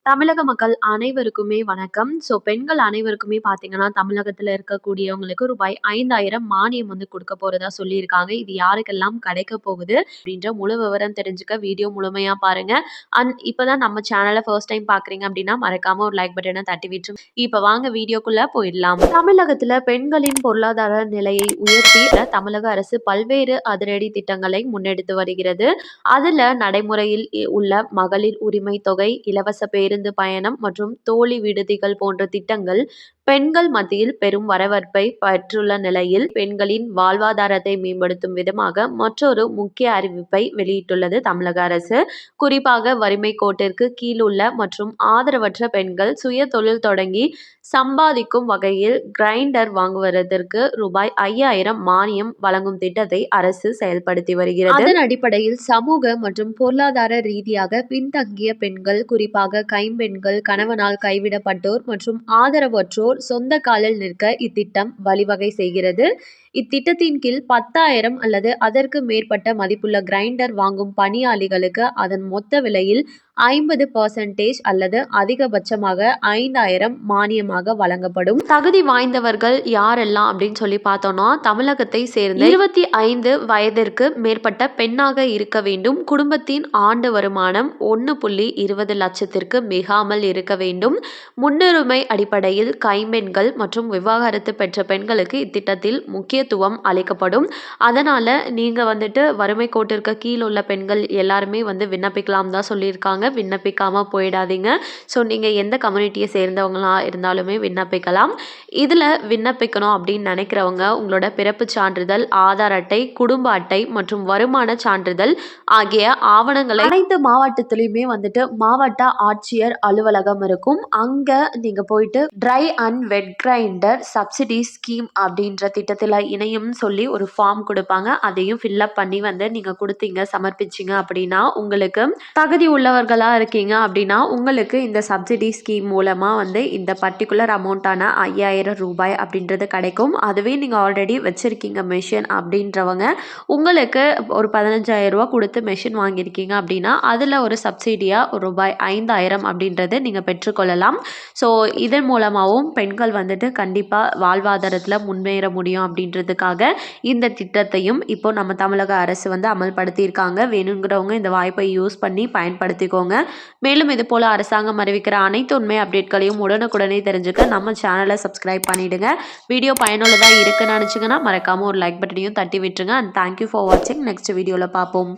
தமிழக மக்கள் அனைவருக்குமே வணக்கம். பெண்கள் அனைவருக்குமே பார்த்தீங்கன்னா, தமிழகத்தில இருக்கக்கூடியவங்களுக்கு ரூபாய் 5,000 மானியம் வந்து குடுக்க போறதா சொல்லியிருக்காங்க. இது யாருக்கெல்லாம் கிடைக்க போகுது அப்படின்ற முழு விவரம் தெரிஞ்சுக்க வீடியோ முழுமையா பாருங்க. இப்பதான் நம்ம சேனல ஃபர்ஸ்ட் டைம் பார்க்குறீங்க அப்படின்னா, மறக்காம ஒரு லைக் பட்டன தட்டி விட்டுருங்க. இப்ப வாங்க வீடியோக்குள்ள போயிடலாம். தமிழகத்தில பெண்களின் பொருளாதார நிலையை உயர்த்தி தமிழக அரசு பல்வேறு அதிரடி திட்டங்களை முன்னெடுத்து வருகிறது. அதுல நடைமுறையில் உள்ள மகளிர் உரிமை தொகை, இலவச பேருந்து பயணம் மற்றும் தோழி விடுதிகள் போன்ற திட்டங்கள் பெண்கள் மத்தியில் பெரும் வரவேற்பை பெற்றுள்ள நிலையில் பெண்களின் வாழ்வாதாரத்தை மேம்படுத்தும் விதமாக மற்றொரு முக்கிய அறிவிப்பை வெளியிட்டுள்ளது தமிழக அரசு. குறிப்பாக வறுமை கோட்டிற்கு கீழுள்ள மற்றும் ஆதரவற்ற பெண்கள் சுய தொழில் தொடங்கி சம்பாதிக்கும் வகையில் கிரைண்டர் வாங்குவதற்கு ரூபாய் 5,000 மானியம் வழங்கும் திட்டத்தை அரசு செயல்படுத்தி வருகிறது. அதன் அடிப்படையில் சமூக மற்றும் பொருளாதார ரீதியாக பின்தங்கிய பெண்கள், குறிப்பாக கைம்பெண்கள், கணவனால் கைவிடப்பட்டோர் மற்றும் ஆதரவற்றோர் சொந்த காலில் நிற்க இத்திட்டம் வழிவகை செய்கிறது. இத்திட்டத்தின் கீழ் 10,000 அல்லது அதற்கு மேற்பட்ட மதிப்புள்ள கிரைண்டர் வாங்கும் பணியாளிகளுக்கு அதன் மொத்த விலையில் 50% அல்லது அதிகபட்சமாக 5,000 மானியமாக வழங்கப்படும். தகுதி வாய்ந்தவர்கள் யாரெல்லாம் அப்படின்னு சொல்லி பார்த்தோம்னா, தமிழகத்தை சேர்ந்த 25 வயதிற்கு மேற்பட்ட பெண்ணாக இருக்க வேண்டும். குடும்பத்தின் ஆண்டு வருமானம் 1.20 லட்சத்திற்கு மிகாமல் இருக்க வேண்டும். முன்னுரிமை அடிப்படையில் கைம்பெண்கள் மற்றும் விவாகரத்து பெற்ற பெண்களுக்கு இத்திட்டத்தில் முக்கியத்துவம் அளிக்கப்படும். அதனால நீங்க வந்துட்டு வறுமை கோட்டிற்கு கீழ் உள்ள பெண்கள் எல்லாருமே வந்து விண்ணப்பிக்கலாம் தான் சொல்லியிருக்காங்க. விண்ணப்பிக்காம போயிடாதீங்க. நீங்க எந்த கம்யூனிட்டியை சேர்ந்தவங்களா இருந்தாலுமே விண்ணப்பிக்கலாம். இதுல விண்ணப்பிக்கணும் அப்படின்னு நினைக்கிறவங்க உங்களோட பிறப்பு சான்றிதழ், ஆதார் அட்டை, குடும்ப அட்டை மற்றும் வருமான சான்றிதழ் ஆகிய ஆவணங்களை அனைத்து மாவட்டத்திலையுமே வந்துட்டு மாவட்ட ஆட்சியர் அலுவலகம் இருக்கும். அங்க நீங்க போயிட்டு try and wet grinder subsidy scheme அப்படின்ற திட்டத்தில் இணையும் சொல்லி ஒரு ஃபார்ம் கொடுப்பாங்க. அதையும் ஃபில்அப் பண்ணி வந்து நீங்க கொடுத்தீங்க, சமர்ப்பிச்சிங்க அப்படின்னா உங்களுக்கு தகுதி உள்ளவர்களா இருக்கீங்க அப்படின்னா உங்களுக்கு இந்த சப்சிடி ஸ்கீம் மூலமா வந்து இந்த பர்டிகுலர் அமௌண்ட்டான 5,000 ரூபாய் அப்படின்றது கிடைக்கும். அதுவே நீங்க ஆல்ரெடி வச்சிருக்கீங்க மெஷின் அப்படின்றவங்க உங்களுக்கு ஒரு 15,000 ரூபாய் கொடுத்து மெஷின் வாங்கியிருக்கீங்க அப்படின்னா அதுல ஒரு சப்சிடியா ரூபாய் 5,000 அப்படின்றது நீங்க பெற்றுக்கொள்ளலாம். இதன் மூலமாகவும் பெண்கள் வந்துட்டு கண்டிப்பா வாழ்வாதாரத்துல முன்னேற முடியும் அப்படின்றதுக்காக இந்த திட்டத்தையும் இப்போ நம்ம தமிழக அரசு வந்து அமல்படுத்தியிருக்காங்க. வேணுங்கிறவங்க இந்த வாய்ப்பை யூஸ் பண்ணி பயன்படுத்திக்கோங்க. மேலும் இது போல அரசாங்கம் அறிவிக்கிற அனைத்து உண்மை அப்டேட்களையும் உடனுக்குடனே தெரிஞ்சுக்க நம்ம சேனலை சப்ஸ்கிரைப் பண்ணிடுங்க. வீடியோ பயனுள்ளதாக இருக்குன்னு நினச்சிங்கன்னா மறக்காம ஒரு லைக் பட்டனையும் தட்டி விட்டுருங்க. அண்ட் தேங்க்யூ ஃபார் வாட்சிங். நெக்ஸ்ட் வீடியோவில் பார்ப்போம்.